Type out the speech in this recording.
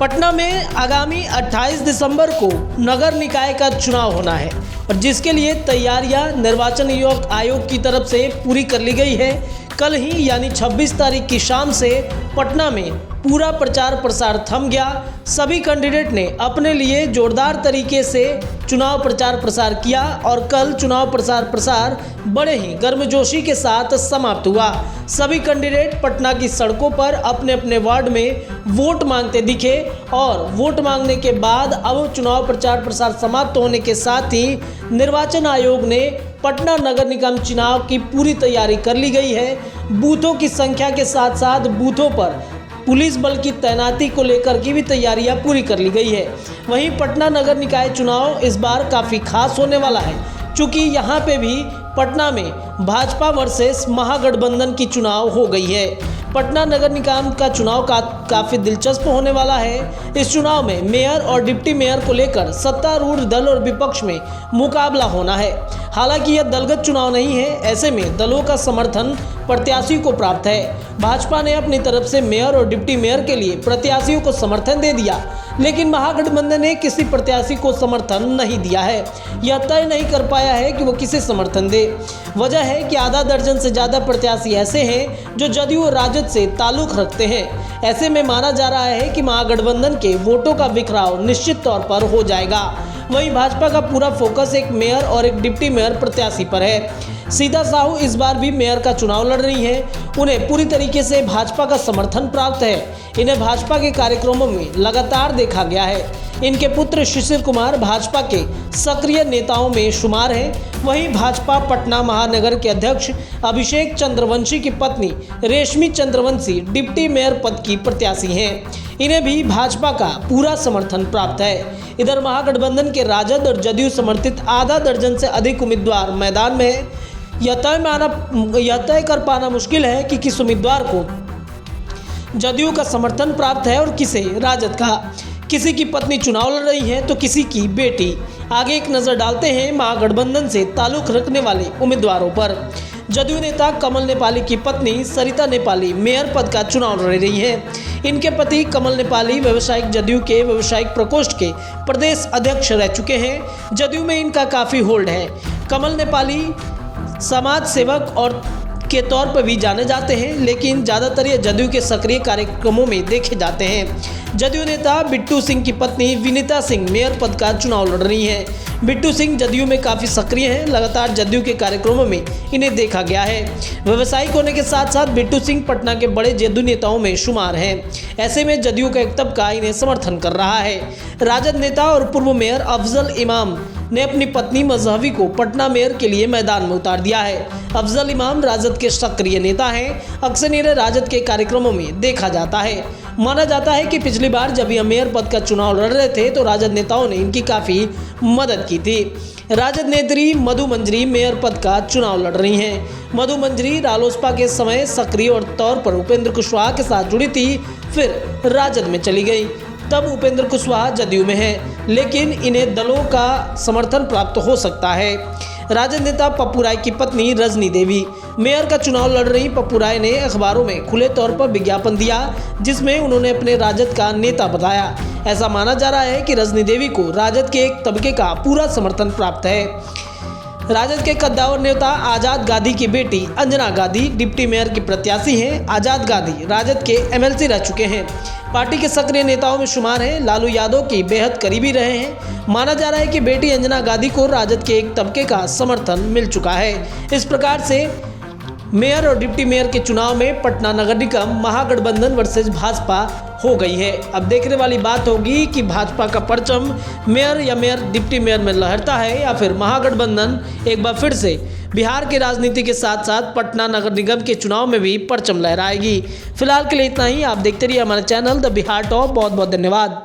पटना में आगामी 28 दिसंबर को नगर निकाय का चुनाव होना है और जिसके लिए तैयारियां निर्वाचन आयोग की तरफ से पूरी कर ली गई है। कल ही यानी 26 तारीख की शाम से पटना में पूरा प्रचार प्रसार थम गया। सभी कैंडिडेट ने अपने लिए जोरदार तरीके से चुनाव प्रचार प्रसार किया और कल चुनाव प्रचार प्रसार बड़े ही गर्मजोशी के साथ समाप्त हुआ। सभी कैंडिडेट पटना की सड़कों पर अपने अपने वार्ड में वोट मांगते दिखे और वोट मांगने के बाद अब चुनाव प्रचार प्रसार समाप्त होने के साथ ही निर्वाचन आयोग ने पटना नगर निगम चुनाव की पूरी तैयारी कर ली गई है। बूथों की संख्या के साथ साथ बूथों पर पुलिस बल की तैनाती को लेकर की भी तैयारियां पूरी कर ली गई है। वहीं पटना नगर निकाय चुनाव इस बार काफ़ी खास होने वाला है, चूँकि यहाँ पे भी पटना में भाजपा वर्सेस महागठबंधन की चुनाव हो गई है। पटना नगर निगम का चुनाव काफ़ी दिलचस्प होने वाला है। इस चुनाव में मेयर और डिप्टी मेयर को लेकर सत्तारूढ़ दल और विपक्ष में मुकाबला होना है। हालांकि यह दलगत चुनाव नहीं है, ऐसे में दलों का समर्थन प्रत्याशी को प्राप्त है। भाजपा ने अपनी तरफ से मेयर और डिप्टी मेयर के लिए प्रत्याशियों को समर्थन दे दिया, लेकिन महागठबंधन ने किसी प्रत्याशी को समर्थन नहीं दिया है। यह तय नहीं कर पाया है कि वो किसे समर्थन दे। वजह है कि आधा दर्जन से ज़्यादा प्रत्याशी ऐसे हैं जो जदयू और राजद से ताल्लुक रखते हैं। ऐसे में माना जा रहा है कि महागठबंधन के वोटों का बिखराव निश्चित तौर पर हो जाएगा। वहीं भाजपा का पूरा फोकस एक मेयर और एक डिप्टी मेयर प्रत्याशी पर है। सीता साहू इस बार भी मेयर का चुनाव लड़ रही हैं। उन्हें पूरी तरीके से भाजपा का समर्थन प्राप्त है। इन्हें भाजपा के कार्यक्रमों में लगातार देखा गया है। इनके पुत्र शिशिर कुमार भाजपा के सक्रिय नेताओं में शुमार हैं। वहीं भाजपा पटना महानगर के अध्यक्ष अभिषेक चंद्रवंशी की पत्नी रेशमी चंद्रवंशी डिप्टी मेयर पद की प्रत्याशी हैं। इन्हें भी भाजपा का पूरा समर्थन प्राप्त है। इधर महागठबंधन के राजद और जदयू समर्थित आधा दर्जन से अधिक उम्मीदवार मैदान में हैं। यह तय कर पाना मुश्किल है कि किस उम्मीदवार को जदयू का समर्थन प्राप्त है और किसे राजद का। किसी की पत्नी चुनाव लड़ रही है तो किसी की बेटी। आगे एक नज़र डालते हैं महागठबंधन से ताल्लुक रखने वाले उम्मीदवारों पर। जदयू नेता कमल नेपाली की पत्नी सरिता नेपाली मेयर पद का चुनाव लड़ रही हैं। इनके पति कमल नेपाली व्यावसायिक जदयू के व्यावसायिक प्रकोष्ठ के प्रदेश अध्यक्ष रह चुके हैं। जदयू में इनका काफ़ी होल्ड है। कमल नेपाली समाज सेवक और के तौर पर भी जाने जाते हैं, लेकिन ज़्यादातर ये जदयू के सक्रिय कार्यक्रमों में देखे जाते हैं। जदयू नेता बिट्टू सिंह की पत्नी विनीता सिंह मेयर पद का चुनाव लड़ रही हैं। बिट्टू सिंह जदयू में काफ़ी सक्रिय हैं। लगातार जदयू के कार्यक्रमों में इन्हें देखा गया है। व्यावसायिक होने के साथ साथ बिट्टू सिंह पटना के बड़े जदयू नेताओं में शुमार हैं। ऐसे में जदयू का एक तबका इन्हें समर्थन कर रहा है। राजद नेता और पूर्व मेयर अफजल इमाम ने अपनी पत्नी मजहबी को पटना मेयर के लिए मैदान में उतार दिया है। अफजल इमाम राजद के सक्रिय नेता हैं। अक्सर इन्हें राजद के कार्यक्रमों में देखा जाता है। माना जाता है कि पिछली बार जब यह मेयर पद का चुनाव लड़ रहे थे तो राजद नेताओं ने इनकी काफ़ी मदद की थी। राजद नेत्री मधु मंजरी मेयर पद का चुनाव लड़ रही हैं। मधु मंजरी रालोसपा के समय सक्रिय और तौर पर उपेंद्र कुशवाहा के साथ जुड़ी थी, फिर राजद में चली गई। तब उपेंद्र कुशवाहा जदयू में हैं, लेकिन इन्हें दलों का समर्थन प्राप्त हो सकता है। राजद नेता पप्पू राय की पत्नी रजनी देवी मेयर का चुनाव लड़ रही पप्पू राय ने अखबारों में खुले तौर पर विज्ञापन दिया, जिसमें उन्होंने अपने राजद का नेता बताया। ऐसा माना जा रहा है कि रजनी देवी को राजद के एक तबके का पूरा समर्थन प्राप्त है। राजद के कद्दावर नेता आज़ाद गांधी की बेटी अंजना गांधी डिप्टी मेयर की प्रत्याशी हैं। आज़ाद गांधी राजद के एमएलसी रह चुके हैं। पार्टी के सक्रिय नेताओं में शुमार हैं। लालू यादव की बेहद करीबी रहे हैं। माना जा रहा है कि बेटी अंजना गांधी को राजद के एक तबके का समर्थन मिल चुका है। इस प्रकार से मेयर और डिप्टी मेयर के चुनाव में पटना नगर निगम महागठबंधन वर्सेस भाजपा हो गई है। अब देखने वाली बात होगी कि भाजपा का परचम मेयर या मेयर डिप्टी मेयर में लहरता है या फिर महागठबंधन एक बार फिर से बिहार की राजनीति के साथ साथ पटना नगर निगम के चुनाव में भी परचम लहराएगी। फिलहाल के लिए इतना ही। आप देखते रहिए हमारे चैनल द बिहार टॉप। बहुत बहुत धन्यवाद।